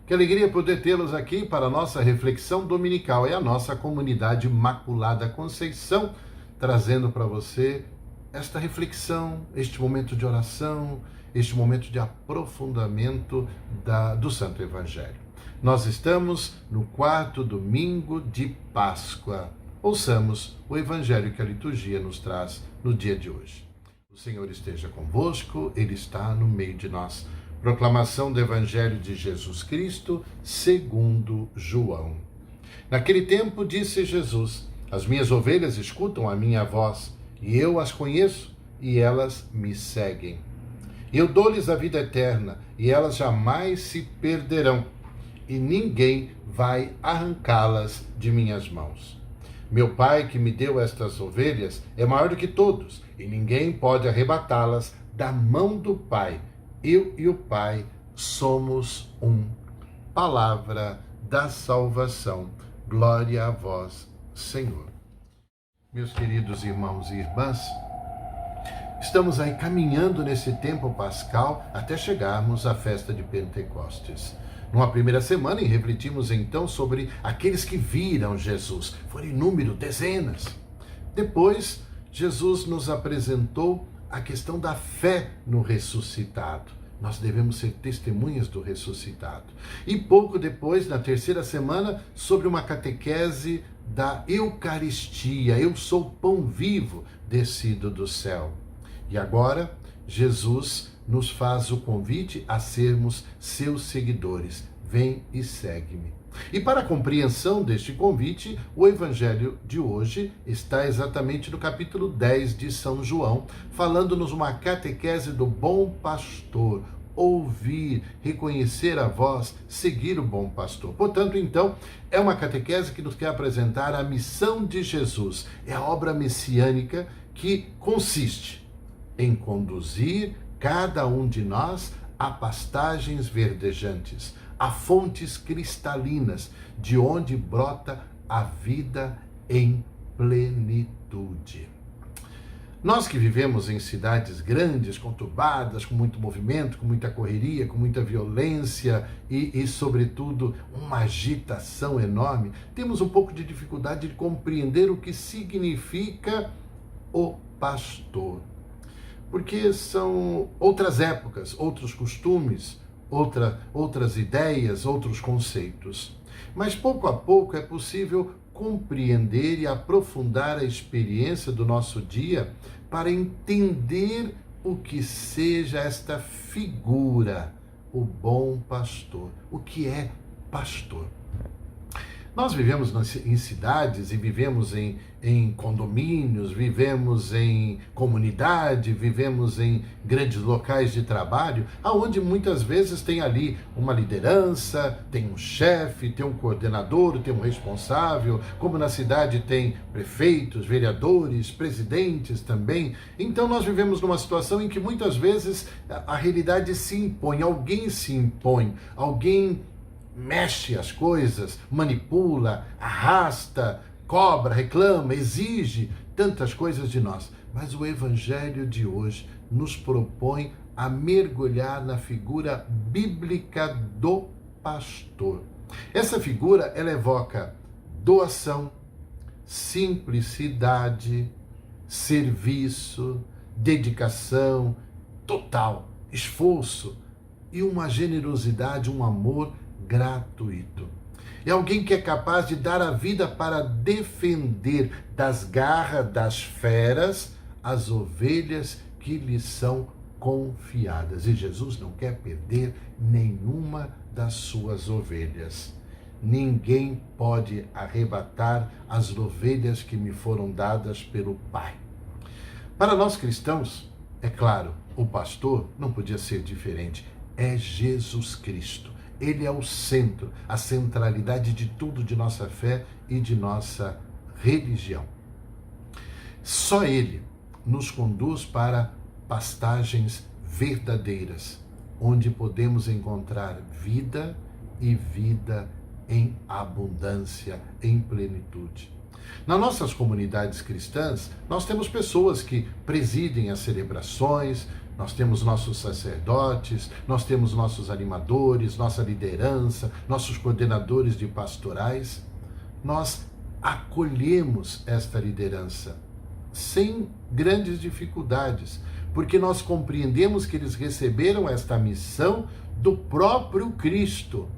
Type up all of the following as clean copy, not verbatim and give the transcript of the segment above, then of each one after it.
Que alegria poder tê-los aqui para a nossa reflexão dominical. É a nossa comunidade Imaculada Conceição, trazendo para você esta reflexão, este momento de oração, este momento de aprofundamento do Santo Evangelho. Nós estamos no 4º domingo de Páscoa. Ouçamos o Evangelho que a liturgia nos traz no dia de hoje. O Senhor esteja convosco, Ele está no meio de nós. Proclamação do Evangelho de Jesus Cristo, segundo João. Naquele tempo disse Jesus: as minhas ovelhas escutam a minha voz, e eu as conheço, e elas me seguem. Eu dou-lhes a vida eterna, e elas jamais se perderão, e ninguém vai arrancá-las de minhas mãos. Meu Pai, que me deu estas ovelhas, é maior do que todos, e ninguém pode arrebatá-las da mão do Pai. Eu e o Pai somos um. Palavra da salvação. Glória a vós, Senhor. Meus queridos irmãos e irmãs, estamos aí caminhando nesse tempo pascal até chegarmos à festa de Pentecostes. Numa primeira semana, e refletimos então sobre aqueles que viram Jesus. Foram em número, dezenas. Depois, Jesus nos apresentou a questão da fé no ressuscitado. Nós devemos ser testemunhas do ressuscitado. E pouco depois, na terceira semana, sobre uma catequese da Eucaristia. Eu sou o pão vivo descido do céu. E agora, Jesus nos faz o convite a sermos seus seguidores. Vem e segue-me. E para a compreensão deste convite, o Evangelho de hoje está exatamente no capítulo 10 de São João, falando-nos uma catequese do bom pastor, ouvir, reconhecer a voz, seguir o bom pastor. Portanto, então, é uma catequese que nos quer apresentar a missão de Jesus. É a obra messiânica que consiste em conduzir cada um de nós a pastagens verdejantes, a fontes cristalinas, de onde brota a vida em plenitude. Nós que vivemos em cidades grandes, conturbadas, com muito movimento, com muita correria, com muita violência e sobretudo, uma agitação enorme, temos um pouco de dificuldade de compreender o que significa o pastor. Porque são outras épocas, outros costumes, outras ideias, outros conceitos. Mas pouco a pouco é possível compreender e aprofundar a experiência do nosso dia para entender o que seja esta figura, o bom pastor. O que é pastor? Nós vivemos em cidades e vivemos em condomínios, vivemos em comunidade, vivemos em grandes locais de trabalho, onde muitas vezes tem ali uma liderança, tem um chefe, tem um coordenador, tem um responsável, como na cidade tem prefeitos, vereadores, presidentes também. Então nós vivemos numa situação em que muitas vezes a realidade se impõe, alguém se impõe, alguém mexe as coisas, manipula, arrasta, cobra, reclama, exige tantas coisas de nós. Mas o Evangelho de hoje nos propõe a mergulhar na figura bíblica do pastor. Essa figura, ela evoca doação, simplicidade, serviço, dedicação total, esforço e uma generosidade, um amor gratuito. É alguém que é capaz de dar a vida para defender das garras das feras as ovelhas que lhe são confiadas. E Jesus não quer perder nenhuma das suas ovelhas. Ninguém pode arrebatar as ovelhas que me foram dadas pelo Pai. Para nós cristãos, é claro, o pastor não podia ser diferente. É Jesus Cristo. Ele é o centro, a centralidade de tudo de nossa fé e de nossa religião. Só Ele nos conduz para pastagens verdadeiras, onde podemos encontrar vida e vida em abundância, em plenitude. Nas nossas comunidades cristãs, nós temos pessoas que presidem as celebrações, Nós temos nossos sacerdotes, nós temos nossos animadores, nossa liderança, nossos coordenadores de pastorais. Nós acolhemos esta liderança sem grandes dificuldades, porque nós compreendemos que eles receberam esta missão do próprio Cristo.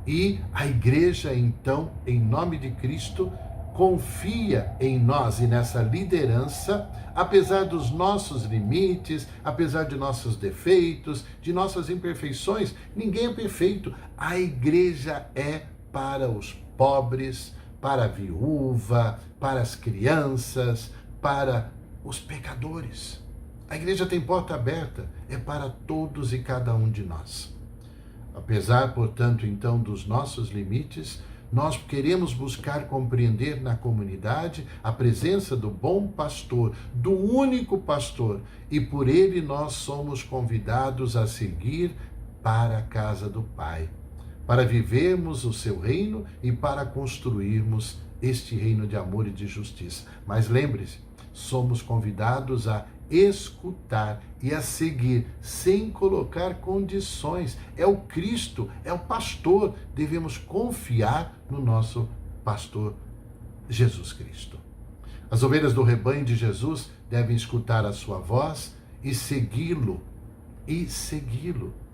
E a igreja, então, em nome de Cristo, confia em nós e nessa liderança, apesar dos nossos limites, apesar de nossos defeitos, de nossas imperfeições. Ninguém é perfeito. A igreja é para os pobres, para a viúva, para as crianças, para os pecadores. A igreja tem porta aberta, é para todos e cada um de nós. Apesar, portanto, então, dos nossos limites, nós queremos buscar compreender na comunidade a presença do bom pastor, do único pastor, e por ele nós somos convidados a seguir para a casa do Pai, para vivermos o seu reino e para construirmos este reino de amor e de justiça. Mas lembre-se, somos convidados a escutar e a seguir, sem colocar condições. É o Cristo, é o pastor. Devemos confiar no nosso pastor Jesus Cristo. As ovelhas do rebanho de Jesus devem escutar a sua voz e segui-lo,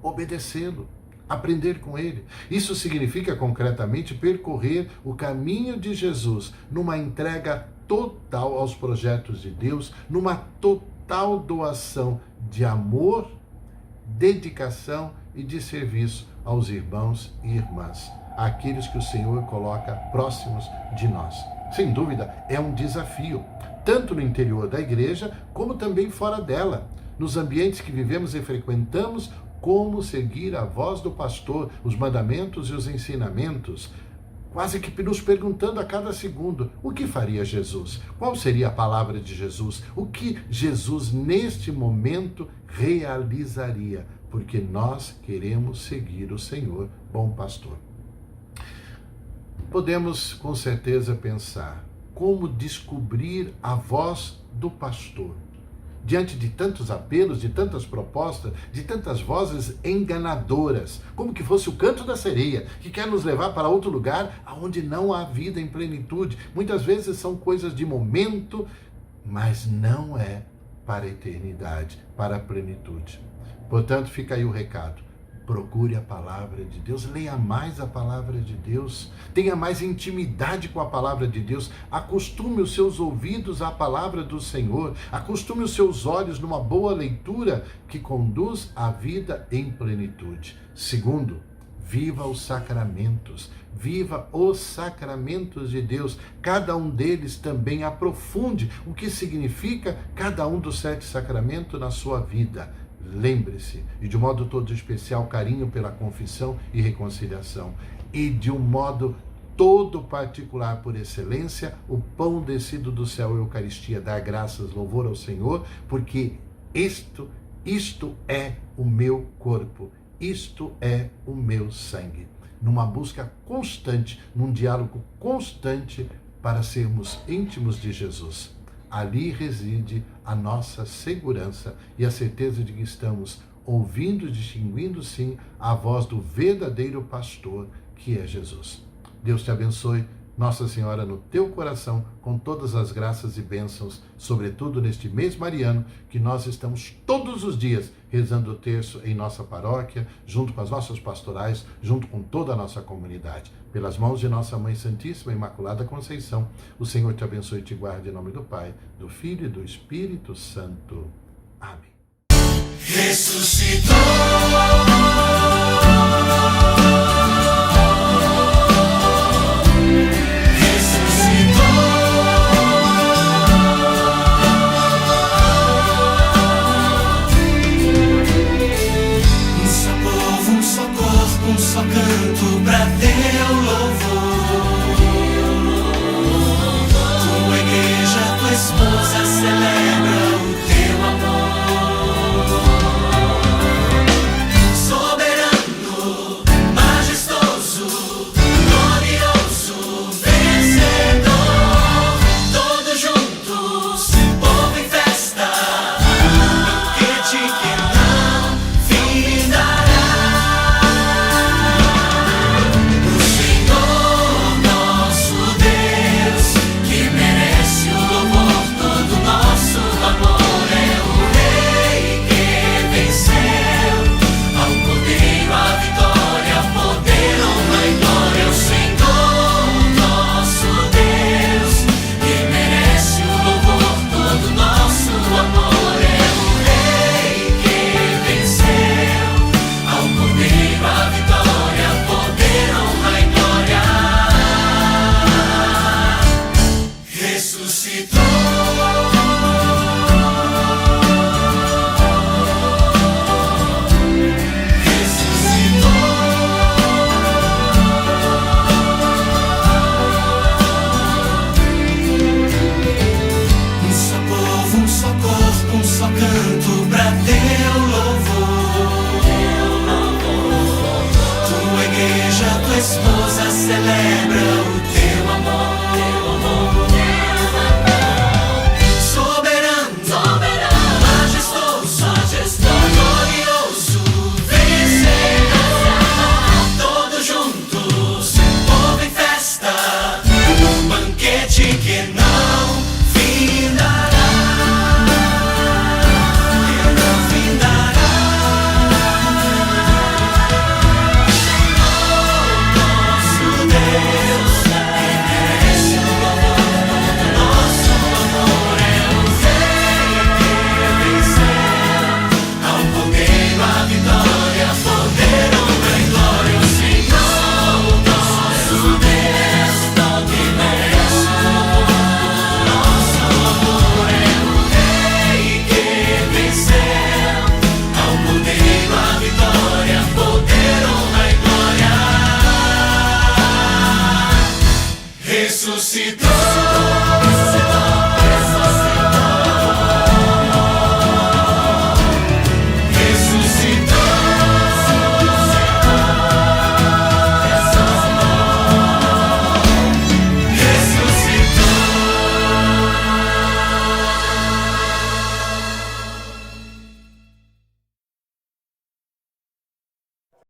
obedecê-lo, aprender com ele. Isso significa concretamente percorrer o caminho de Jesus numa entrega total aos projetos de Deus, numa total doação de amor, dedicação e de serviço aos irmãos e irmãs, àqueles que o Senhor coloca próximos de nós. Sem dúvida, é um desafio, tanto no interior da igreja, como também fora dela, nos ambientes que vivemos e frequentamos. Como seguir a voz do pastor, os mandamentos e os ensinamentos, quase que nos perguntando a cada segundo: o que faria Jesus? Qual seria a palavra de Jesus? O que Jesus neste momento realizaria? Porque nós queremos seguir o Senhor, bom pastor. Podemos com certeza pensar como descobrir a voz do pastor diante de tantos apelos, de tantas propostas, de tantas vozes enganadoras, como que fosse o canto da sereia, que quer nos levar para outro lugar onde não há vida em plenitude. Muitas vezes são coisas de momento, mas não é para a eternidade, para a plenitude. Portanto, fica aí o recado. Procure a palavra de Deus, leia mais a palavra de Deus, tenha mais intimidade com a palavra de Deus, acostume os seus ouvidos à palavra do Senhor, acostume os seus olhos numa boa leitura que conduz à vida em plenitude. Segundo, viva os sacramentos de Deus, cada um deles também aprofunde o que significa cada um dos 7 sacramentos na sua vida. Lembre-se, e de um modo todo especial, carinho pela confissão e reconciliação, e de um modo todo particular, por excelência, o pão descido do céu, a Eucaristia. Dar graças, louvor ao Senhor, porque isto é o meu corpo, isto é o meu sangue. Numa busca constante, num diálogo constante para sermos íntimos de Jesus. Ali reside a nossa segurança e a certeza de que estamos ouvindo e distinguindo, sim, a voz do verdadeiro pastor, que é Jesus. Deus te abençoe, Nossa Senhora no teu coração, com todas as graças e bênçãos, sobretudo neste mês mariano, que nós estamos todos os dias rezando o terço em nossa paróquia, junto com as nossas pastorais, junto com toda a nossa comunidade. Pelas mãos de nossa Mãe Santíssima Imaculada Conceição, o Senhor te abençoe e te guarde em nome do Pai, do Filho e do Espírito Santo. Amém. Ressuscitou. Só canto pra teu louvor. Tua igreja, tua esposa celebra o teu amor. ressuscitou.